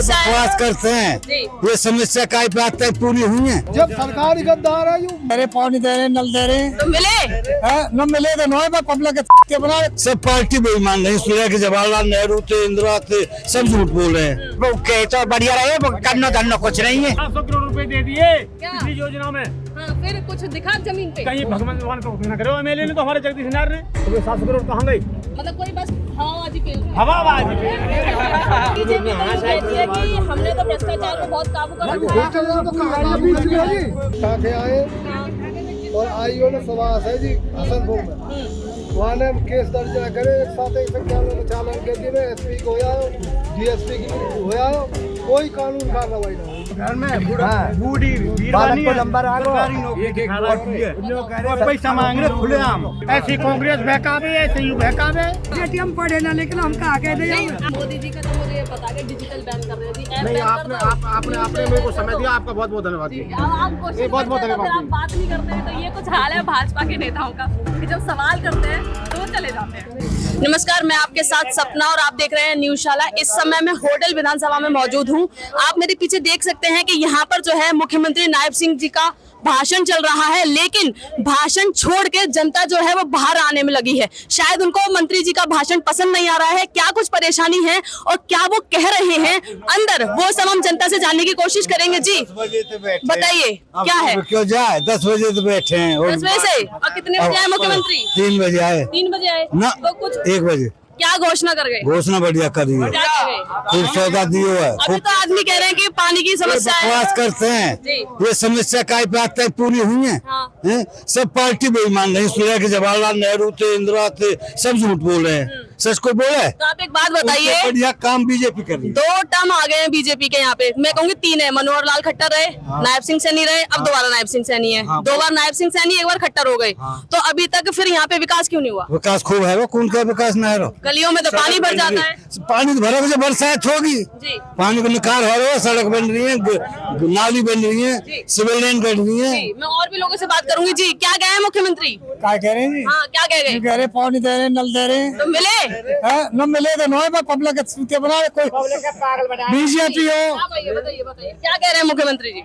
समस्या बकवास करते हैं। ये समस्या काय पे आज तक पूरी हुई है? जब सरकार गद्दार है, मेरे पानी दे रहे, नल दे रहे, तो मिले न मिले तो नौ पब्लिक के बना सब पार्टी बेईमान नहीं सुन रहे कि जवाहरलाल नेहरू थे, इंदिरा थे, सब झूठ बोल रहे हैं। वो कहे तो बढ़िया रहे, करना धरना कुछ नहीं है। 700 करोड़ रुपए दे दिए पिछली योजना में। हाँ, फिर कुछ दिखा जमीन पे कहीं भगवान को ना करो। एमएलए ने तो हमारे जगदीश नार ने तो 700 करोड़ कहाँ गई? मतलब कोई बस हवाबाजी पे हवाबाजी पे। बीजेपी कहती है कि हमने तो भ्रष्टाचार को बहुत काबू कर रखा है और आईओ ने सवास है जी हसनपुर में वहाँ ने केस दर्ज करे 751 चालन के दिन एसपी को होया डीएसपी की होया कोई कानून कार्रवाई ना घर में बूढ़ी बीरवानी को नंबर आ गया पैसा मांग रहे खुलेआम। ऐसी कांग्रेस बहकावे ऐसे यू बहकावे हम पढ़े ना लेकिन हम कहा कहते मोदी जी का तो मुझे ये पता है डिजिटल बैन कर रहे थे। नहीं आपने मेरे को समय दिया, आपका बहुत बहुत धन्यवाद। आप बहुत आप बात नहीं करते हैं तो ये कुछ हाल है भाजपा के नेताओं का कि जब सवाल करते हैं तो वो चले जाते हैं। नमस्कार, मैं आपके साथ सपना और आप देख रहे हैं न्यूज़शाला। इस समय मैं होटल विधानसभा में मौजूद हूं। आप मेरे पीछे देख सकते हैं कि यहाँ पर जो है मुख्यमंत्री नायब सिंह जी का भाषण चल रहा है, लेकिन भाषण छोड़ के जनता जो है वो बाहर आने में लगी है। शायद उनको मंत्री जी का भाषण पसंद नहीं आ रहा है, क्या कुछ परेशानी है और क्या वो कह रहे हैं अंदर, वो सब हम जनता से जानने की कोशिश करेंगे। जी बताइए क्या है? क्यों जाए 10 बजे तो बैठे हैं। 10 बजे से और कितने बजे आए मुख्यमंत्री? 3 बजे आए। 3 बजे आए ना तो कुछ 1 बजे क्या घोषणा कर गए? घोषणा बढ़िया करी है, क्या कह गए? खूब सौदा दियो है। अभी तो आदमी कह रहे हैं कि पानी की समस्या है। बकवास करते हैं। जी। ये समस्या काय पे आज तक पूरी हुई है? हाँ। हैं? सब पार्टी बेईमान नहीं सुन रहे कि जवाहरलाल नेहरू थे, इंदिरा थे, सब झूठ बोल रहे हैं। सच को बोला है? तो आप एक बात बताइए, बढ़िया काम बीजेपी कर रही है। 2 टर्म आ गए हैं बीजेपी के यहाँ पे, मैं कहूँगी 3 है। मनोहर लाल खट्टर रहे, नायब सिंह सैनी रहे, अब दोबारा नायब सिंह सैनी है। 2 बार नायब सिंह सैनी, 1 बार खट्टर हो गए। तो अभी तक फिर यहाँ पे विकास क्यों नहीं हुआ? विकास खूब है, वो कौन का विकास न है? गलियों में तो पानी भर जाता है। पानी तो भरा जब बरसात होगी, जी। पानी को निकाल हो रहा है, सड़क बन रही है, नाली बन रही है, सिविल लाइन बन रही है। मैं और भी लोगों से बात करूंगी। जी क्या कहे हैं मुख्यमंत्री? क्या कह रहे हैं? हाँ, क्या कह गए? कह रहे पानी दे रहे, नल दे रहे, तो मिले न मिले तो नौ पब्लिक के बना कोई बीजेपी हो। बताइए क्या कह रहे हैं मुख्यमंत्री जी?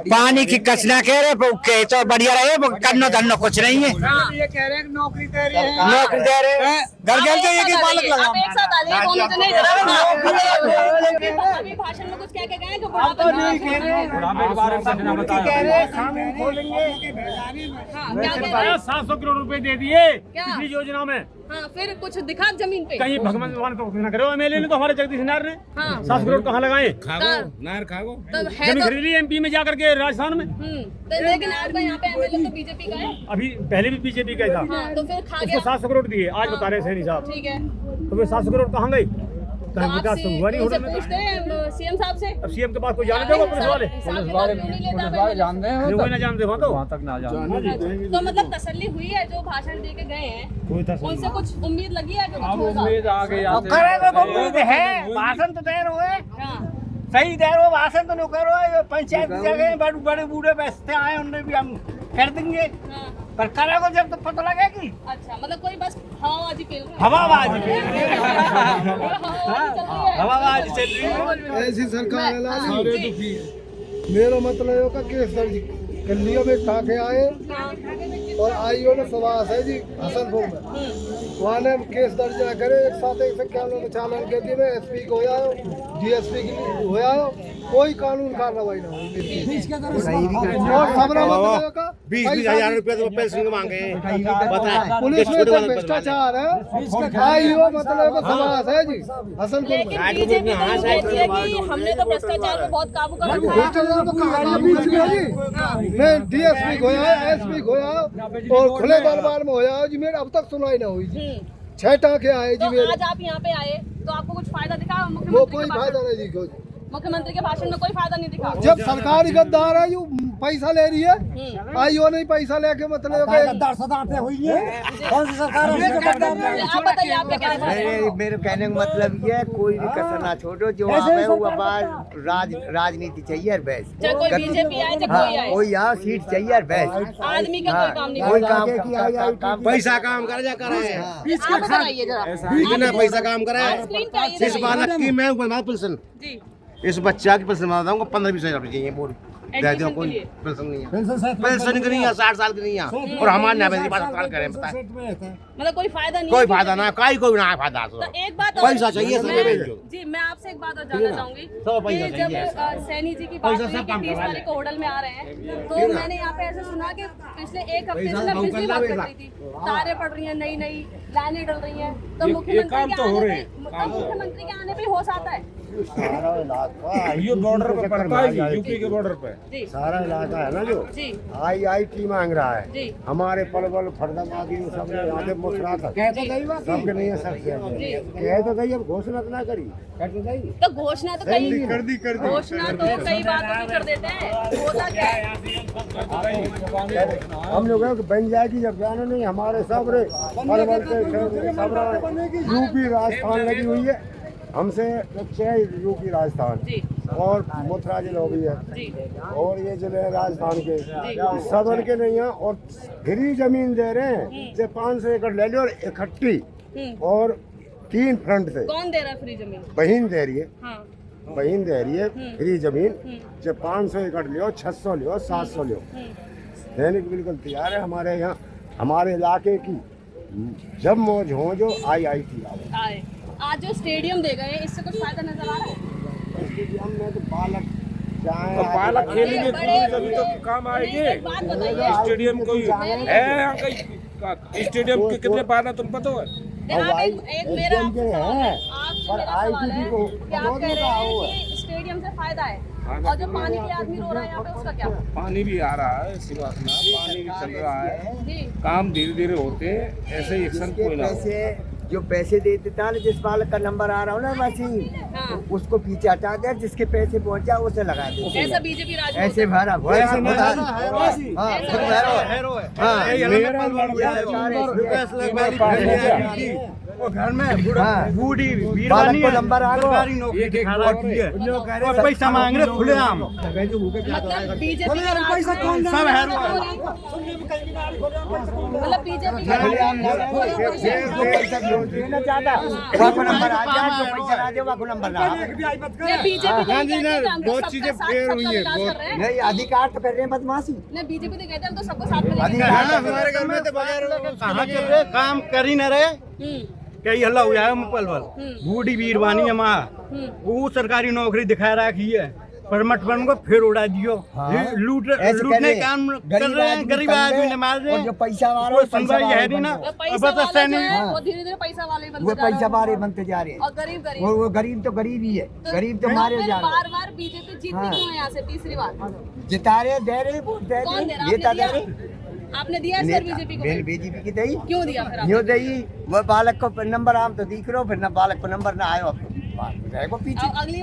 पानी की कचना कह रहे, कहे तो बढ़िया रहे, करना धरना कुछ नहीं है। ये कह रहे हैं नौकरी दे रहे हैं, नौकरी दे रहे हैं, घर घर के एक बालक लगा। आप एक साथ आ जाइए, दोनों जने जरा अभी भाषण में कुछ कह के गए जो बुढ़ापे नहीं कह रहे हैं। कह रहे कानून खोलेंगे। हाँ, क्या कह रहे हैं? 700 करोड़ रुपए दे दिए पिछली योजना में। हाँ, फिर कुछ दिखा जमीन पे कहीं भगवान को ना करो। एमएलए ने तो हमारे जगदीश नार ने हाँ। 700 करोड़ कहाँ लगाए? तो है जमीन तो खरीद ली एमपी में जाकर के राजस्थान में। तो लेकिन आपका यहाँ पे एमएलए तो बीजेपी का है। अभी पहले भी बीजेपी का था, हाँ, तो फिर खा उसको गया। 700 करोड़ दिए। आज बता रहे सैनी साहब, ठीक है, तो फिर 700 करोड़ कहाँ गई? तो कहीं विकास तो हुआ नहीं होटल में। पूछते हैं सीएम साहब से। अब सीएम के पास कोई जाने देगा? पुलिस वाले जानते हैं कोई ना जानते वहाँ तो। तो मतलब तसल्ली हुई है जो भाषण दे के गए हैं, कोई था उनसे कुछ उम्मीद लगी है कि कुछ होगा? आ गई उम्मीद है, भाषण तो देर हुए हाँ, सही देर हो, भाषण तो नहीं करो। पंचायत की जगह बड़े बड़े बूढ़े बैठते आए, उन्हें भी हम कर देंगे, हाँ। पर करेगा जब तो पता लगेगी। अच्छा, मतलब कोई बस हवाबाजी पे हवाबाजी हवाबाजी चल रही है। ऐसी सरकार है लाली, सारे दुखी है। मेरा मतलब का केस दर्ज कर लिया, में टाके आए और आईओ ने सवास है जी हसनपुर में वहाँ ने केस दर्ज करे 751 चालन के दिन एसपी को होया डीएसपी की होया कोई कानून कार्रवाई ना हुई। 20,000 रुपए तो पेंशन मांगे बता। पुलिस में तो भ्रष्टाचार है। आईओ मतलब सवास है जी हसनपुर में। लेकिन बीजेपी तो ये कहती है कि हमने तो भ्रष्टाचार को बहुत काबू कर रखा है। भ्रष्टाचार तो जी मैं डीएसपी को होया, एसपी को होया और खुले दरबार में होया जी। मेरे अब तक सुनाई ना हुई जी। 6 टाके आए जी तो मेरे। आज आप यहाँ पे आए तो आपको कुछ फायदा दिखा? वो कोई फायदा नहीं जी, कोई। मुख्यमंत्री के भाषण में कोई फायदा नहीं दिखा। जब सरकार गद्दार है जो पैसा ले रही है, आईओ नहीं पैसा लेके मतलब आप बताइए आप क्या कहना चाहते हैं? मेरे कहने का मतलब ये है, कोई भी कसर ना छोड़ो। जो आप है वो बात राजनीति चाहिए यार बस। चाहे कोई बीजेपी आए चाहे कोई आए, कोई यहाँ सीट चाहिए यार बस। आदमी का कोई काम नहीं कोई करता। काम पैसा काम कर जा कर आप बताइए जरा। बिना पैसा काम करे। स्क्रीन पे आइए इस बालक की मैं पेंशन जी। इस बच्चा की पेंशन बना दूंगा 15-20 हजार रुपये चाहिए बोल दे दो एडमिशन के कोई लिए। पेंशन नहीं है पेंशन की नहीं है 60 साल की नहीं है और हमारे यहाँ 5 साल करें बताए मतलब कोई फायदा नहीं कोई है फायदा ना कोई ना फायदा तो एक बात पैसा चाहिए सब भेज दो। जी मैं आपसे एक बात और जानना चाहूंगी सब पैसा कि जब चाहिए। सैनी जी की बात पैसा हुई सब कि काम 30 करवा तारीख को होटल में आ रहे हैं तो मैंने यहाँ पे ऐसे सुना कि पिछले एक हफ्ते से ना बिजली बंद कर रही थी, तारें पड़ रही हैं, नई नई लाइनें डल रही हैं, तो मुख्यमंत्री के आने पे होश आता है। सारा इलाका ये बॉर्डर पे पड़ता है, यूपी के बॉर्डर पे। जी सारा इलाका है ना जो जी IIT मांग रहा है जी हमारे पलवल फरदाबाद ये सब ने यहाँ पे मुस्कुरा था सबके नहीं है सबसे कह तो गई अब घोषणा तो ना करी तो घोषणा तो कई घोषणा तो कई बातों की कर देते हैं, होता क्या है? हम लोग कि बन जाएगी जब जाना नहीं हमारे सब रे पलवल के सब यूपी राजस्थान लगी हुई है हमसे अच्छे यूपी राजस्थान जी और मथुरा जिले भी है जी और ये जिले हैं राजस्थान के सब उनके नहीं है और फ्री जमीन दे रहे हैं से 500 एकड़ ले लो और इकट्ठी और 3 फ्रंट से कौन दे रहा है फ्री जमीन? बहन दे रही है हाँ बहन दे रही है फ्री जमीन से 500 एकड़ लियो 600 लियो 700 लियो देने को बिल्कुल तैयार है हमारे यहाँ हमारे इलाके की जब मौज हो जो IIT आए आज जो स्टेडियम दे गए इससे कुछ फायदा नजर आ रहा है? स्टेडियम में तो बालक चाहे तो बालक खेलेंगे बड़े- तभी तो काम आएंगे। एक बात बताइए स्टेडियम कोई है यहाँ कहीं स्टेडियम के कितने पाना तुम पता है? आप एक मेरा SDM के सवाल है, हैं आपसे पर मेरा सवाल है IIT को कि आप कह रहे हैं कि स्टेडियम से फायदा है और जो पानी के लिए आदमी रो रहा है यहाँ पे उसका क्या? पानी भी आ रहा है शिवासना, पानी भी चल रहा है, जी काम धीरे धीरे होते हैं, ऐसे ही एक्शन कोई ना हो। पैसे जो पैसे देते था ना जिस बालक का नंबर आ रहा हो ना मशीन हाँ उसको पीछे हटा दे जिसके पैसे पहुंच जाए उसे लगा दे ऐसा बीजेपी राज ऐसे भरा घर में बूढ़ी बालक को नंबर आ गया पैसा मांग रहे खुलेआम मतलब बीजेपी सब है मतलब बीजेपी देना चाहता वहाँ को नंबर आ जाए जो पैसा ना दे वहाँ को नंबर ना आए। बीजेपी बहुत चीजें फेयर हुई है नहीं अधिकार तो कर रहे हैं बदमाशी बीजेपी तो कहते हैं हम तो सबको साथ में लेके अधिकार हमारे घर में तो बगैर कहाँ चल रहे काम कर ही न रहे कई हल्ला हुआ है पलवल बूढ़ी वीरवानी है माँ वो सरकारी नौकरी दिखा रखी है परमट बन को फिर उड़ा दियो लूटने काम कर रहे हैं गरीब आदमी ने मार रहे और हैं जो पैसा वाला कोई सुनवाई है नहीं ना पैसा बस वाला जो नहीं है, वो धीरे धीरे पैसा वाले वो पैसा वाले बनते जा रहे हैं और गरीब गरीब वो गरीब तो गरीब ही है गरीब तो मारे जा रहे बार बार बीजेपी जीतती क्यों है यहाँ से तीसरी बार हैं जिता रहे दे रहे वोट दे कौन दे रहे रहा नेता आपने दे दिया रहे आपने दिया सर बीजेपी को बीजेपी की दही क्यों दिया फिर आपने? न्यू दही वो बालक को नंबर आम तो दिख रहे हो फिर ना बालक को नंबर ना आयो रहेगा पीछे अब अगली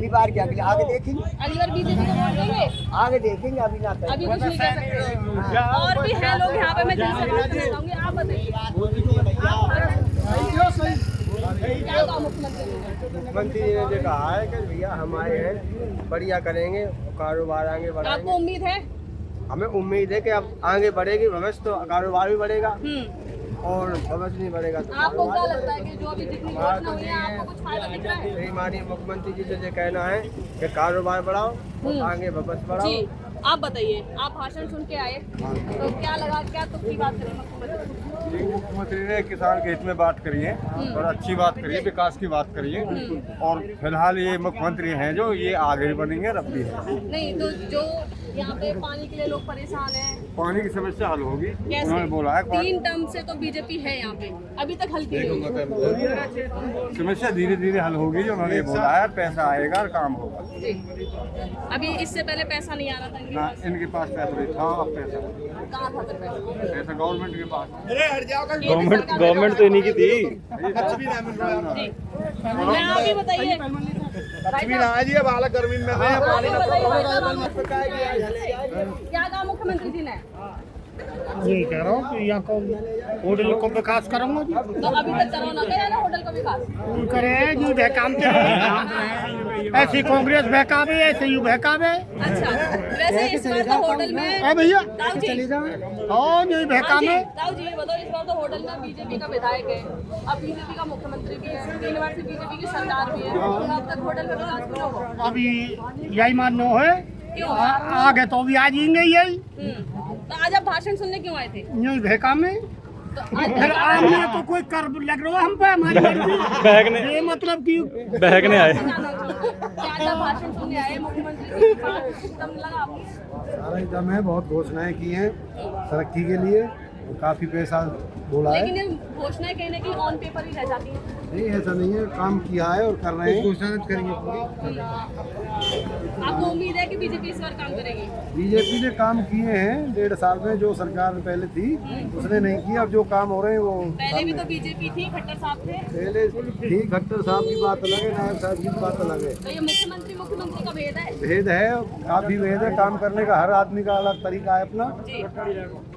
बार क्या अगली आगे देखेंगे अगली बार बीजेपी को वोट देंगे आगे देखेंगे अभी ना अभी कुछ नहीं कह सकते और भी हैं लोग यहाँ पे मैं जिनसे बात करना चाहूंगी आप बताइए क्या कहा मुख्यमंत्री ने? मुख्यमंत्री ने जो कहा है कि भैया हम आए हैं बढ़िया करेंगे कारोबार आगे आपको बढ़ाएंगे उम्मीद है? हमें उम्मीद है कि अब आगे बढ़ेगी भविष्य तो कारोबार भी बढ़ेगा और भविष्य नहीं बढ़ेगा तो आपको क्या लगता है कि जो अभी जितनी घोषणा हुई है आपको कुछ फायदा दिख रहा है? यही माननीय मुख्यमंत्री जी से ये कहना है कि कारोबार बढ़ाओ और आगे भविष्य बढ़ाओ जी आप बताइए आप भाषण सुन के आए तो क्या लगा क्या तुम की बात करें मुख्यमंत्री? मुख्यमंत्री ने किसान के हित में बात करी है और अच्छी बात करी है विकास की बात करी है और फिलहाल ये मुख्यमंत्री हैं जो ये आगे भी बनेंगे रब्बी है नहीं तो जो यहाँ पे पानी के लिए लोग परेशान हैं पानी की समस्या हल होगी कैसे? उन्होंने बोला है 3 टर्म से तो बीजेपी है यहाँ पे अभी तक हल की नहीं हुई। समस्या धीरे धीरे हल होगी जो उन्होंने बोला है पैसा आएगा और काम होगा जी अभी इससे पहले पैसा नहीं आ रहा था इनके ना पास। इनके पास पैसा नहीं था अब पैसा कहाँ था फिर पैसा? पैसा गवर्नमेंट के पास गवर्नमेंट तो इन्हीं की थी जी मैं आप ही बताइए बालक गर्मी में क्या कहा मुख्यमंत्री जी ने? यही कह रहा हूँ कि यहाँ को होटल को विकास करूँगा जी तो अभी तक करो ना गया ना होटल का विकास करे जी बहकामते हैं ऐसी कांग्रेस बहकावे ऐसे यू बहकावे अच्छा वैसे इस बार तो होटल में भैया ताऊ जी, चली जाओ और यही बहका में ताऊ जी ये बताओ, इस बार तो होटल में बीजेपी का विधायक है, अब बीजेपी का मुख्यमंत्री भी है, 3 बार से बीजेपी की सरकार भी है, तो अब तक होटल में विकास क्यों हुआ? अभी यही मानो है क्यों? आगे तो भी आ जाएंगे यही तो आज आप भाषण सुनने क्यों आए थे? यही बहका में तो आज फिर आमने तो कोई कर लग रहा है हम पे हमारी मर्जी बहकने ये मतलब कि बहकने आए। क्या आज आप भाषण सुनने आए मुख्यमंत्री की बात एकदम लगा आपको? सारा एकदम है, बहुत घोषणाएं की हैं तरक्की के लिए, काफी पैसा बोला है। लेकिन ये घोषणाएं कहीं ना कहीं ऑन पेपर ही रह जाती हैं। नहीं ऐसा नहीं है, काम किया है और कर रहे हैं, घोषणा करेंगे पूरी। आपको उम्मीद है कि बीजेपी इस बार काम करेगी? बीजेपी ने काम किए हैं 1.5 साल में, जो सरकार पहले थी उसने नहीं किया, अब जो काम हो रहे हैं वो पहले भी तो बीजेपी थी, खट्टर साहब थे, पहले ठीक खट्टर साहब की बात अलग है, नायब साहब की बात अलग है, तो ये मुख्यमंत्री का भेद है। भेद है, काफी भेद है, काम करने का हर आदमी का अलग तरीका है अपना, जी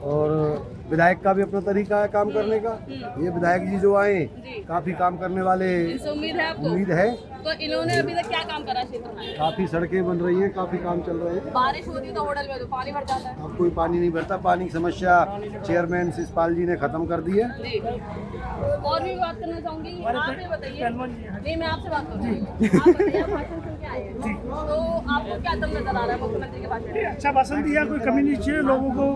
और विधायक का भी अपना तरीका है काम करने का। ये विधायक जी जो आए जी। काफी काम करने वाले, इनसे उम्मीद है आपको? उम्मीद है। तो इन्होंने अभी तक क्या काम करा क्षेत्र में? काफी सड़कें बन रही हैं, काफी काम चल रहे हैं। बारिश होती है तो होटल में तो पानी भर जाता है। अब कोई पानी नहीं भरता, पानी की समस्या चेयरमैन शिषपाल जी ने खत्म कर दी है। जी और भी बात करना चाहूंगी, आप ये बताइए। नहीं मैं आपसे बात करूँगी, आप बताइए, आप भाषण सुन के आए हैं, तो आपको क्या दम नजर आ रहा है मुख्यमंत्री के भाषण में? अच्छा भाषण दिया, कोई कमी नहीं चाहिए, लोगों को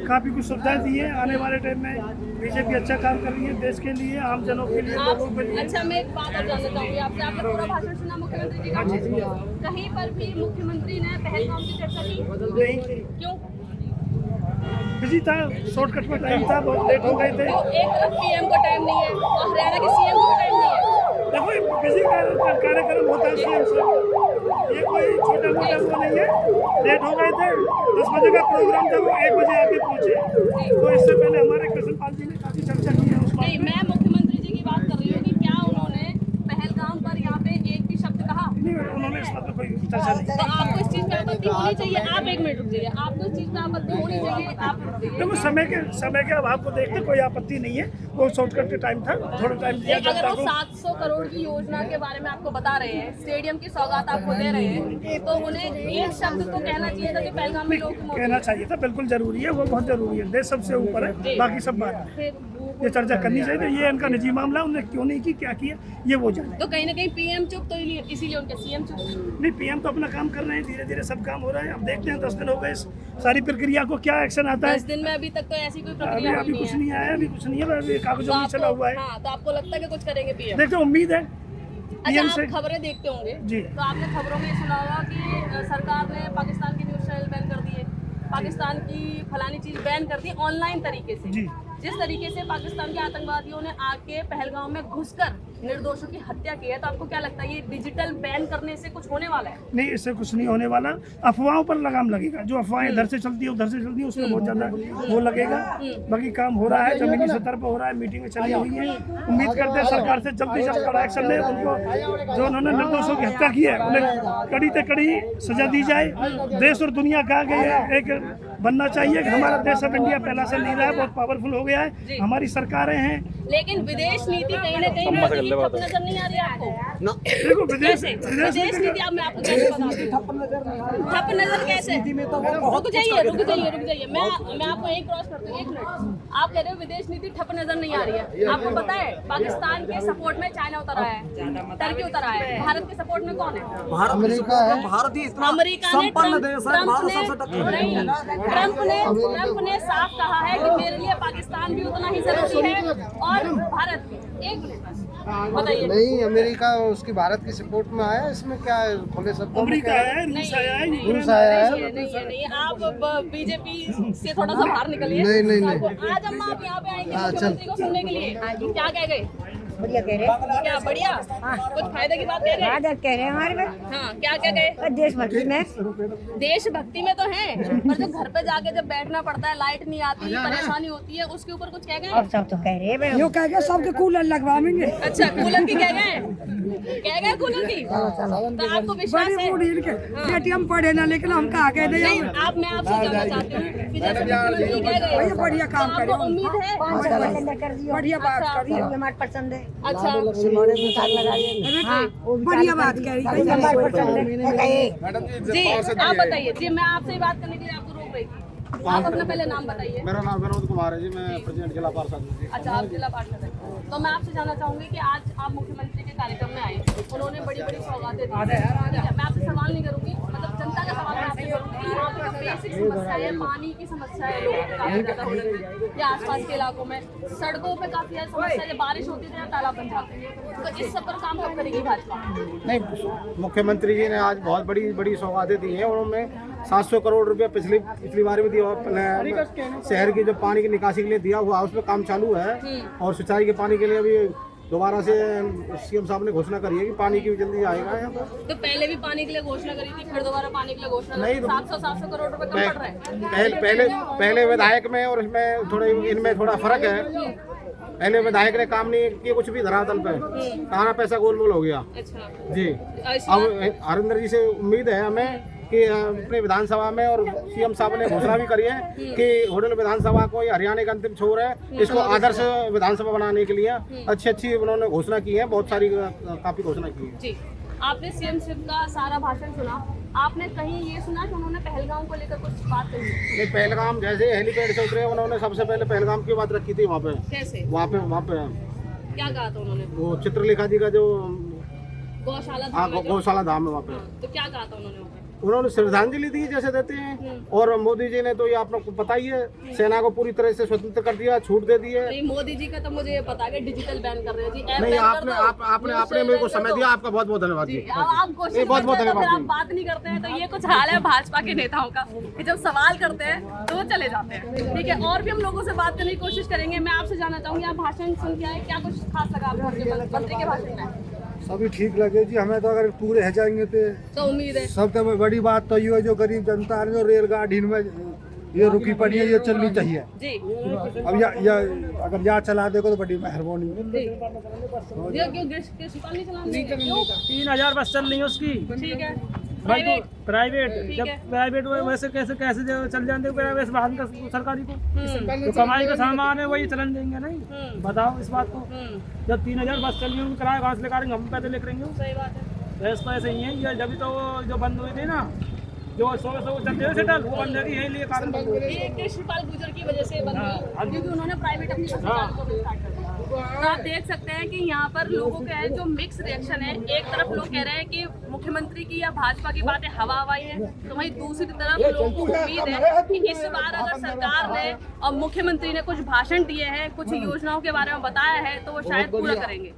काफी कुछ सुविधाएं दी है। आने वाले टाइम में बीजेपी अच्छा काम कर रही है, देश के लिए, आम जनों के लिए, लोगों के लिए। अच्छा मैं एक बात और जानना चाहूँगी आपसे, आपने पूरा भाषण सुना मुख्यमंत्री जी का? कहीं पर भी मुख्यमंत्री ने पहलगाम की चर्चा की? नहीं, क्यों? बिजी था, शॉर्टकट में टाइम था, बहुत लेट हो गए थे। तो एक तरफ पीएम को टाइम नहीं है और हरियाणा के सीएम को टाइम नहीं है। देखो बिजी कार्यक्रम होता है सीएम से, ये कोई छोटा मोटा वो नहीं है। लेट हो गए थे, 10 बजे का प्रोग्राम था, वो 1 बजे आके पहुंचे, तो इससे पहले हमारे कृष्णपाल जी ने काफी चर्चा की है उस नहीं मैं मुख्यमंत्री जी की बात कर रही हूँ कि क्या उन्होंने पहलगाम पर यहाँ पे एक भी शब्द कहा? उन्होंने इस बात पर कोई चर्चा नहीं। तो आपको इस चीज पे आपत्ति होनी चाहिए। आप 1 मिनट रुक जाइए, आपको इस चीज पे आपत्ति होनी चाहिए, आप रुक जाइए। देखो समय के अभाव को देखते कोई आपत्ति नहीं है, वो शॉर्टकट के टाइम था, थोड़ा टाइम दिया अगर जनता वो को। 700 करोड़ की योजना के बारे में आपको बता रहे हैं, स्टेडियम की सौगात आपको दे रहे हैं, तो उन्हें एक शब्द तो कहना चाहिए था कि पहलगाम में लोग कहना चाहिए था, बिल्कुल जरूरी है, वो बहुत जरूरी है, देश सबसे ऊपर है, बाकी सब बात है। ये चर्चा करनी चाहिए थी, ये इनका निजी मामला, उन्होंने क्यों नहीं की, क्या किया, ये वो जाने। तो कहीं ना कहीं पीएम चुप, तो इसीलिए उनके सीएम चुप। नहीं, पीएम तो अपना काम कर रहे हैं, धीरे धीरे सब काम हो रहा है। अब देखते हैं 10 दिन हो गए इस सारी प्रक्रिया को, क्या एक्शन आता है। 10 दिन में अभी तक तो ऐसी कोई प्रक्रिया अभी कुछ नहीं आया, अभी कुछ नहीं है, अभी कागजों में चला हुआ है। हाँ, तो आपको लगता है कि कुछ करेंगे पीएम? देखते उम्मीद है। अच्छा आप खबरें देखते होंगे जी, तो आपने खबरों में सुना होगा कि सरकार ने पाकिस्तान की न्यूज़ चैनल बैन कर दिए, पाकिस्तान की फलानी चीज बैन कर दी ऑनलाइन तरीके से। जी। जिस तरीके से पाकिस्तान के आतंकवादियों ने आके पहलगाम में घुसकर निर्दोषों की हत्या की है, तो आपको क्या लगता है ये डिजिटल बैन करने से कुछ होने वाला है? नहीं, इससे कुछ नहीं होने वाला, अफवाहों पर लगाम लगेगा। जो अफवाहें इधर से चलती है उधर से चलती है, उसमें बहुत ज्यादा वो लगेगा। बाकी काम हो रहा है, जमीनी स्तर पर हो रहा है, मीटिंगें चली हुई हैं। उम्मीद करते हैं सरकार से जल्दी से कड़ा एक्शन ले, उनको जो उन्होंने निर्दोषों की हत्या की है उन्हें कड़ी से कड़ी सजा दी जाए। देश और दुनिया का आगे एक बनना चाहिए कि हमारा देश अब इंडिया पहला से नहीं रहा है, बहुत पावरफुल हो गया है, हमारी सरकारें हैं। लेकिन विदेश नीति कहीं ना कहीं मोदी की ठप नजर नहीं आ रही है आपको? देखो विदेश नीति अब मैं आपको कैसे बता दूं? ठप नजर कैसे? रुक जाइए, मैं आपको एक क्रॉस करती हूँ, 1 मिनट। आप कह रहे हो विदेश नीति ठप नजर नहीं आ रही है, आपको पता है पाकिस्तान के सपोर्ट में चाइना उतर आया है, टर्की उतर आया है, भारत के सपोर्ट में कौन है? अमेरिका है। अमेरिका ने ट्रंप ने साफ कहा है कि मेरे लिए पाकिस्तान भी उतना ही जरूरी है और भारत भी। 1 मिनट बस बताइए। नहीं, अमेरिका उसकी भारत की सपोर्ट में आया, इसमें क्या है, खुले शब्दों में अमेरिका है, रूस आया है, रूस आया है। नहीं, आप बीजेपी से थोड़ा सा बाहर निकलिए। नहीं। आज हम आप यहाँ पे आएंगे मुख्यमंत्री को सुनने के लिए, क्या कह गए? बढ़िया कह रहे, क्या बढ़िया? कुछ फायदे की बात कह रहे हैं? कह रहे हैं हमारे में। हाँ, क्या कह गए? देशभक्ति में, देशभक्ति में तो है, पर जो घर पे जाके जब बैठना पड़ता है, लाइट नहीं आती, परेशानी होती है, उसके ऊपर कुछ कह गए? अब सब तो कह रहे हैं, यो कह गए सबके कूलर लगवाएंगे। अच्छा, कूलर की कह गए कूलर की? तो आपको विश्वास है? बेटी हम पढ़े ना, लेकिन हम कहा गए नहीं, आप मैं आपसे जानना चाहती हूँ कि जैसे मुख्यमंत्री कह गए, बढ़िया काम आपको उम्मीद है? कर दिया, बढ़िया बात कर रही है। हमारे पसंद है। अच्छा बढ़िया बात कह रही जी, आप बताइए जी, मैं आपसे ही बात करने के लिए आपको रोक रही थी। आप अपना पहले नाम बताइए। मेरा नाम विनोद कुमार है जी, मैं प्रेसिडेंट जिला पार्षद हूँ। अच्छा, आप जिला पार्षद हैं। तो मैं आपसे जानना चाहूंगी कि आज आप मुख्यमंत्री के कार्यक्रम में आए, उन्होंने बड़ी बड़ी सौगातें दी। ठीक है, मैं आपसे सवाल नहीं करूंगी, मतलब जनता का सवाल मैं आपसे करूंगी कि यहाँ पर जो बेसिक समस्या है, पानी की समस्या है, लोगों को काफी ज्यादा होने लगी या आसपास के इलाकों में सड़कों पे काफी ज्यादा समस्या है, बारिश होती है तालाब बन जाते हैं, तो इस सब पर काम कब करेगी भाजपा? नहीं, मुख्यमंत्री जी ने आज बहुत बड़ी बड़ी सौगातें दी हैं और उनमें 700 करोड़ रुपया पिछली बार भी दिया, शहर की जो पानी की निकासी के लिए दिया हुआ उसमें काम चालू है और सिंचाई के पानी के लिए अभी दोबारा से सीएम साहब ने घोषणा करी है कि पानी की जल्दी आएगा यहाँ पर। तो पहले भी पानी के लिए घोषणा करी थी, फिर दोबारा पानी के लिए घोषणा नहीं, 700 करोड़ रुपए कम पड़ रहे हैं। पहले विधायक में और इसमें थोड़े इनमें थोड़ा फर्क है। पहले विधायक ने काम नहीं किया कुछ भी धरातल पे, सारा पैसा गोलमोल हो गया। अच्छा जी, अब हरिंदर जी से उम्मीद है हमें कि अपने विधानसभा में और सीएम साहब ने घोषणा भी करी है कि होडल विधानसभा को हरियाणा का अंतिम छोर है, इसको आदर्श विधानसभा बनाने के लिए अच्छी उन्होंने घोषणा की है, बहुत सारी काफी घोषणा की है। जी, आपने सीएम शिव का सारा भाषण सुना, आपने कहीं ये सुना कि उन्होंने पहलगाम को लेकर कुछ बात कही? नहीं, पहलगाम जैसे हेलीपैड से उतरे उन्होंने सबसे पहले पहलगाम की बात रखी थी। वहाँ पे कैसे? वहाँ पे क्या कहा था उन्होंने? वो चित्रलेखा जी का जो गौशाला धाम है, गौशाला धाम है वहाँ पे, तो क्या कहा था उन्होंने? उन्होंने श्रद्धांजलि दी जैसे देते हैं। और मोदी जी ने तो ये आप लोग को पता ही है, सेना को पूरी तरह से स्वतंत्र कर दिया, छूट दे दी है। नहीं, मोदी जी का तो मुझे ये पता है डिजिटल बैन कर रहे हैं जी। नहीं, आपने मेरे को समय दिया, आपका बहुत बहुत धन्यवाद जी। आप क्वेश्चन बहुत बहुत धन्यवाद। आप बात नहीं करते हैं, तो ये कुछ हाल है भाजपा के नेताओं का कि जब सवाल करते हैं तो वो चले जाते हैं। ठीक है, और भी हम लोगों से बात करने की कोशिश करेंगे। मैं आपसे जानना चाहूंगी, आप भाषण सुन के आए, क्या कुछ खास लगा आपको मंत्री के भाषण में? सभी ठीक लगे जी, हमें तो अगर पूरे रह जाएंगे तो उम्मीद है। सबसे बड़ी बात तो ये है जो गरीब जनता है जो रेलगाड़ी में ये रुकी पड़ी है, ये चलनी चाहिए जी। अब या अगर यहाँ चला देगा तो बड़ी मेहरबानी है। क्यों कृषिपाल नहीं चलाने? 3000 बस चल रही है उसकी। ठीक है, प्राइवेट जब प्राइवेट वैसे कैसे चल जाते वैसे वाहन का सरकारी को तो कमाई का सामान है वही चलन देंगे नहीं? बताओ इस बात को। जब 3000 बस चल रही है किराया कहाँ से लेकर हम पैसे लेकर रहेंगे? सही बात है। तो ऐसे ही है, जब तो जो बंद हुई थी ना, जो 100 चलते हुए सेटल वो बंद है, यही लिए कारण ये कृषिपाल गुजर की वजह से बंद हुई, क्योंकि उन्होंने प्राइवेट अपनी अस्पताल को भी स्टार्ट कर दिया। तो आप देख सकते हैं कि यहाँ पर लोगों का है जो मिक्स रिएक्शन है। एक तरफ लोग कह रहे हैं कि मुख्यमंत्री की या भाजपा की बातें हवा हवाई है, तो वहीं दूसरी तरफ लोगों को उम्मीद है कि इस बार अगर सरकार ने और मुख्यमंत्री ने कुछ भाषण दिए हैं, कुछ योजनाओं के बारे में बताया है, तो वो शायद पूरा करेंगे।